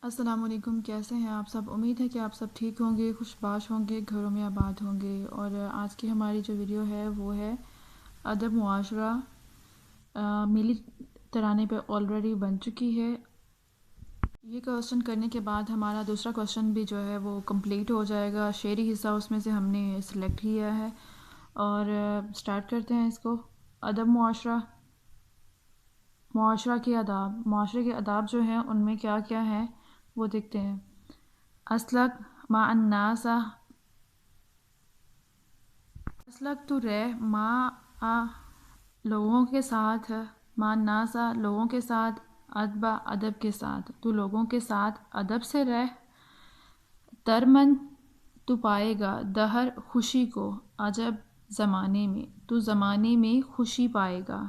السلام علیکم، کیسے ہیں آپ سب؟ امید ہے کہ آپ سب ٹھیک ہوں گے، خوش باش ہوں گے، گھروں میں آباد ہوں گے۔ اور آج کی ہماری جو ویڈیو ہے وہ ہے ادب معاشرہ۔ میلی ترانے پہ آلریڈی بن چکی ہے۔ یہ کوشچن کرنے کے بعد ہمارا دوسرا کوشچن بھی جو ہے وہ کمپلیٹ ہو جائے گا۔ شعری حصہ اس میں سے ہم نے سلیکٹ کیا ہے اور سٹارٹ کرتے ہیں اس کو۔ ادب معاشرہ، معاشرہ کے آداب۔ معاشرے کے آداب جو ہیں ان میں کیا کیا ہیں وہ دیکھتے ہیں۔ اسلک مع الناس، اسلک تو رہ مع لوگوں کے ساتھ، مع الناس لوگوں کے ساتھ، ادب ادب کے ساتھ، تو لوگوں کے ساتھ ادب سے رہ۔ ترمن تو پائے گا، دہر خوشی کو، عجب زمانے میں، تو زمانے میں خوشی پائے گا۔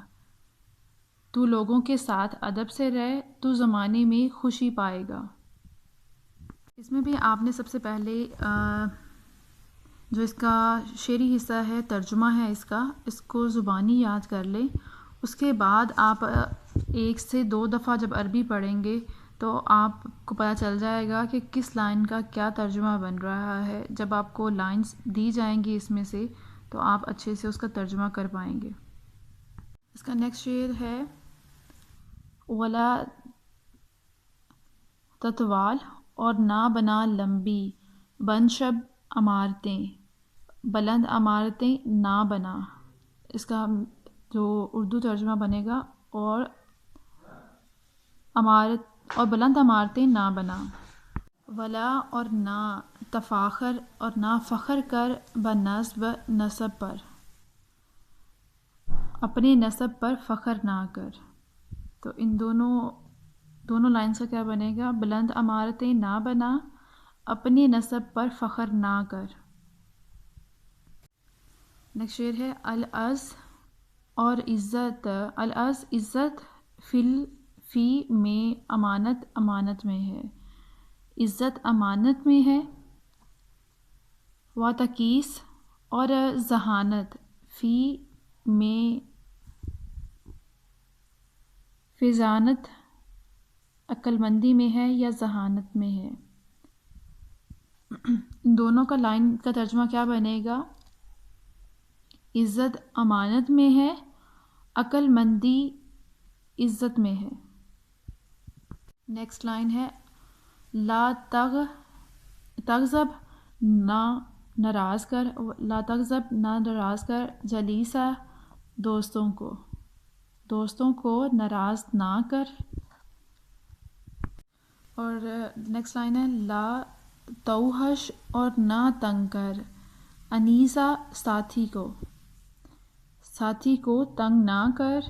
تو لوگوں کے ساتھ ادب سے رہ، تو زمانے میں خوشی پائے گا۔ اس میں بھی آپ نے سب سے پہلے جو اس کا شعری حصہ ہے، ترجمہ ہے اس کو زبانی یاد کر لیں۔ اس کے بعد آپ 1 سے 2 دفعہ جب عربی پڑھیں گے تو آپ کو پتہ چل جائے گا کہ کس لائن کا کیا ترجمہ بن رہا ہے۔ جب آپ کو لائنز دی جائیں گی اس میں سے تو آپ اچھے سے اس کا ترجمہ کر پائیں گے۔ اس کا نیکسٹ شعر ہے ولا تطوال، اور نہ بنا لمبی، بن شب عمارتیں، بلند عمارتیں نہ بنا۔ اس کا جو اردو ترجمہ بنے گا اور بلند عمارتیں نہ بنا۔ ولا اور نہ، تفاخر اور نہ فخر کر، بنسب نسب پر، اپنے نسب پر فخر نہ کر۔ تو ان دونوں لائنز کا کیا بنے گا؟ بلند عمارتیں نہ بنا، اپنے نسب پر فخر نہ کر۔ نیکسٹ شعر ہے العز اور عزت، العز عزت، فی میں امانت، امانت میں ہے، عزت امانت میں ہے۔ و تکیس اور ذہانت، فی میں، فی ذہانت عقل مندی میں ہے یا ذہانت میں ہے۔ ان دونوں کا لائن کا ترجمہ کیا بنے گا؟ عزت امانت میں ہے، عقل مندی عزت میں ہے۔ نیکسٹ لائن ہے لا تغضب، نہ ناراض کر، لا تغضب نہ ناراض کر، جلیسہ دوستوں کو، دوستوں کو ناراض نہ کر۔ اور نیکسٹ لائن ہے لا توحش، اور نہ تنگ کر، انیسہ ساتھی کو، ساتھی کو تنگ نہ کر۔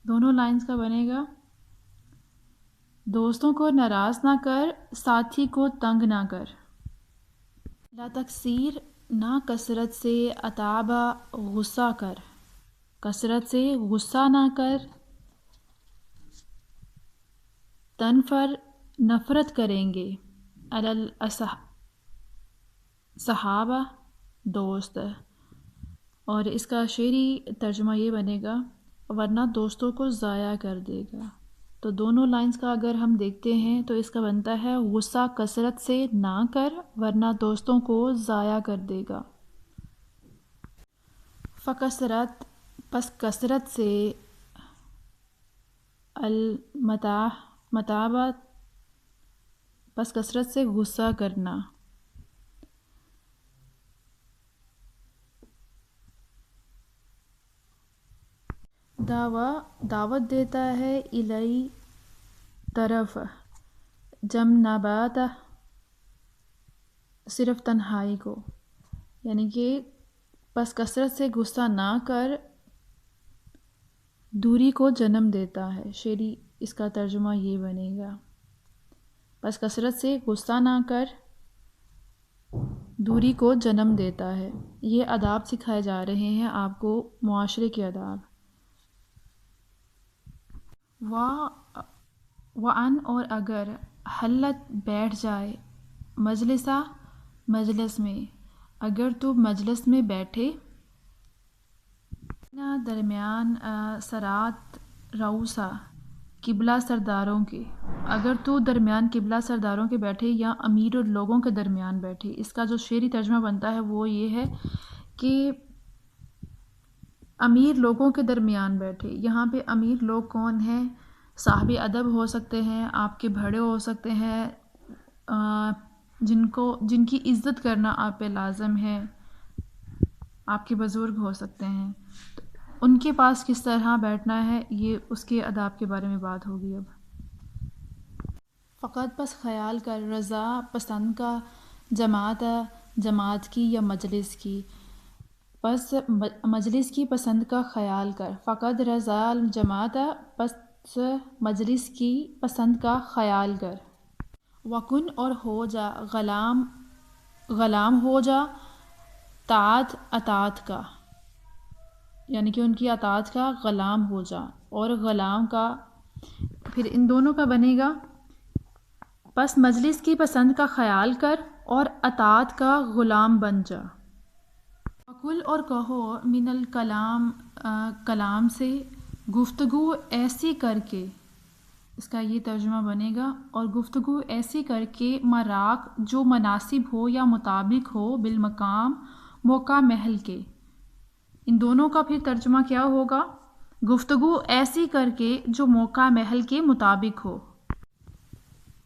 دونوں لائنز کا بنے گا دوستوں کو ناراض نہ کر، ساتھی کو تنگ نہ کر۔ لا تکثیر، نہ کثرت سے، عتاب غصہ کر، کثرت سے غصہ نہ کر۔ تنفر، نفرت کریں گے، صحابہ دوست۔ اور اس کا شعری ترجمہ یہ بنے گا ورنہ دوستوں کو ضائع کر دے گا۔ تو دونوں لائنز کا اگر ہم دیکھتے ہیں تو اس کا بنتا ہے غصہ کثرت سے نہ کر ورنہ دوستوں کو ضائع کر دے گا۔ فکثرت، پس کثرت سے، متابہ، پس کثرت سے غصہ کرنا۔ دعوت دیتا ہے الی طرف، جم نبات، صرف تنہائی کو، یعنی کہ پس کثرت سے غصہ نہ کر دوری کو جنم دیتا ہے۔ شعری اس کا ترجمہ یہ بنے گا پس کثرت سے غصہ نہ کر دوری کو جنم دیتا ہے۔ یہ آداب سکھائے جا رہے ہیں آپ کو، معاشرے کے آداب۔ وَأَن، اور اگر، حلت بیٹھ جائے، مجلسہ مجلس میں، اگر تو مجلس میں بیٹھے، درمیان سرات روسا، قبلہ سرداروں کے، اگر تو درمیان قبلہ سرداروں کے بیٹھے یا امیر اور لوگوں کے درمیان بیٹھے۔ اس کا جو شعری ترجمہ بنتا ہے وہ یہ ہے کہ امیر لوگوں کے درمیان بیٹھے۔ یہاں پہ امیر لوگ کون ہیں؟ صاحب ادب ہو سکتے ہیں، آپ کے بڑے ہو سکتے ہیں، جن کی عزت کرنا آپ پہ لازم ہے، آپ کے بزرگ ہو سکتے ہیں، تو ان کے پاس کس طرح بیٹھنا ہے، یہ اس کے آداب کے بارے میں بات ہوگی اب۔ فقط پس خیال کر رضا پسند کا، جماعت کی یا مجلس کی، پس مجلس کی پسند کا خیال کر۔ فقط رضا جماعت، پس مجلس کی پسند کا خیال کر۔ وکن اور ہو جا غلام ہو جا اطاعت کا، یعنی کہ ان کی اطاعت کا غلام ہو جا، اور غلام کا پھر ان دونوں کا بنے گا پس مجلس کی پسند کا خیال کر اور اطاعت کا غلام بن جا۔ وقل اور کہو من الکلام، کلام سے، گفتگو ایسی کر کے، اس کا یہ ترجمہ بنے گا، اور گفتگو ایسی کر کے مراق جو مناسب ہو یا مطابق ہو، بالمقام موقع محل کے۔ ان دونوں کا پھر ترجمہ کیا ہوگا؟ گفتگو ایسی کر کے جو موقع محل کے مطابق ہو۔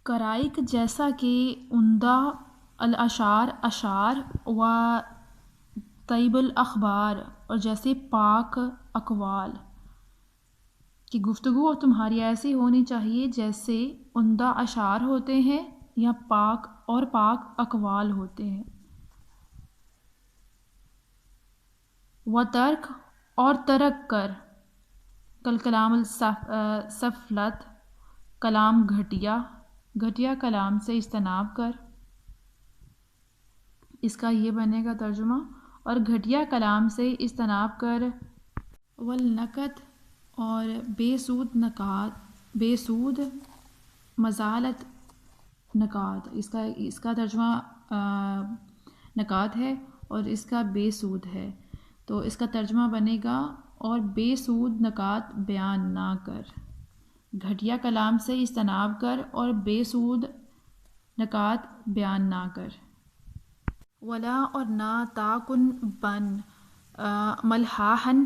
کرائک جیسا کہ عمدہ الاشعار اشعار، و طیب الاخبار اور جیسے پاک اقوال، کہ گفتگو تمہاری ایسی ہونی چاہیے جیسے عمدہ اشعار ہوتے ہیں یا پاک اقوال ہوتے ہیں۔ و ترک اور ترک کر، کل کلام السفلت، کلام گھٹیا کلام سے اجتناب کر، اس کا یہ بنے گا ترجمہ، اور گھٹیا کلام سے اجتناب کر۔ والنکت اور بے سود مزالت نکات، اس کا ترجمہ نکات ہے اور اس کا بے سود ہے، تو اس کا ترجمہ بنے گا اور بے سود نکات بیان نہ کر۔ گھٹیا کلام سے اجتناب کر اور بے سود نکات بیان نہ کر۔ ولا اور نہ تاکن بن ملحاحن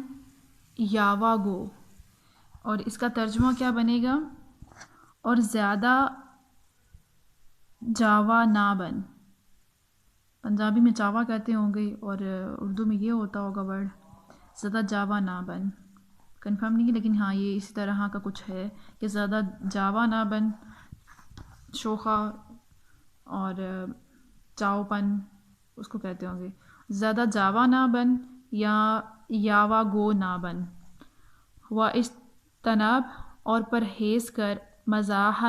یاوا گو، اور اس کا ترجمہ کیا بنے گا؟ اور زیادہ جاوا نہ بن۔ پنجابی میں چاوا کہتے ہوں گے اور اردو میں یہ ہوتا ہوگا ورڈ، زیادہ جاوا نہ بن، کنفرم نہیں ہے لیکن ہاں یہ اسی طرح کا کچھ ہے کہ زیادہ جاوا نہ بن، شوخا اور چاو پن اس کو کہتے ہوں گے، زیادہ جاوا نہ بن یا یاوا گو نہ بن۔ و اجتناب اور پرہیز کر، مذاق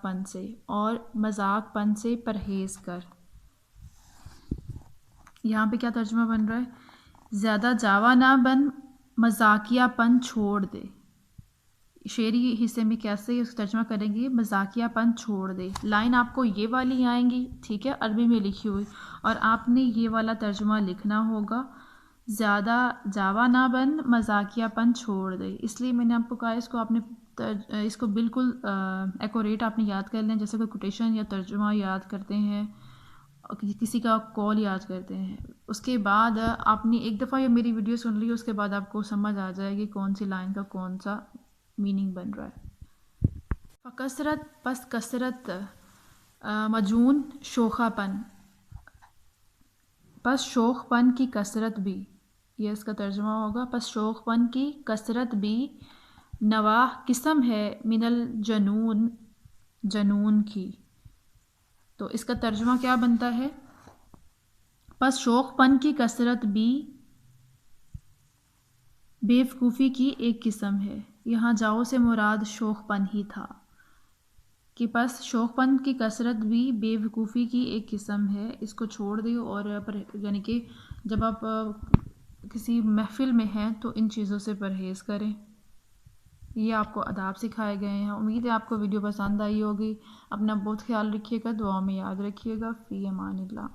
پن سے، اور مذاق پن سے پرہیز کر۔ یہاں پہ کیا ترجمہ بن رہا ہے؟ زیادہ جاوا نہ بن، مذاقیہ پن چھوڑ دے۔ شعری حصے میں کیسے اس کا ترجمہ کریں گے؟ مذاقیہ پن چھوڑ دے۔ لائن آپ کو یہ والی آئیں گی، ٹھیک ہے، عربی میں لکھی ہوئی، اور آپ نے یہ والا ترجمہ لکھنا ہوگا، زیادہ جاوا نہ بن، مذاقیہ پن چھوڑ دے۔ اس لیے میں نے آپ کو کہا اس کو بالکل ایکوریٹ آپ نے یاد کر لیں، جیسے کوئی کوٹیشن یا ترجمہ یاد کرتے ہیں، کسی کا کال یاد کرتے ہیں، اس کے بعد آپ نے ایک دفعہ یہ میری ویڈیو سن لی، اس کے بعد آپ کو سمجھ آ جائے گی کون سی لائن کا کون سا میننگ بن رہا ہے۔ فکثرت پس کثرت، مجون شوخا پن، پس شوخ پن کی کثرت بھی، یہ اس کا ترجمہ ہوگا، پس شوخ پن کی کثرت بھی، نواح قسم ہے، من الجنون جنون کی، تو اس کا ترجمہ کیا بنتا ہے؟ پس شوخ پن کی کثرت بھی بے وقوفی کی ایک قسم ہے۔ یہاں جاؤ سے مراد شوخ پن ہی تھا، کہ پس شوخ پن کی کثرت بھی بے وقوفی کی ایک قسم ہے، اس کو چھوڑ دیو، اور یعنی کہ جب آپ کسی محفل میں ہیں تو ان چیزوں سے پرہیز کریں۔ یہ آپ کو آداب سکھائے گئے ہیں۔ امید ہے آپ کو ویڈیو پسند آئی ہوگی۔ اپنا بہت خیال رکھیے گا، دعاؤں میں یاد رکھیے گا۔ فی امان اللہ۔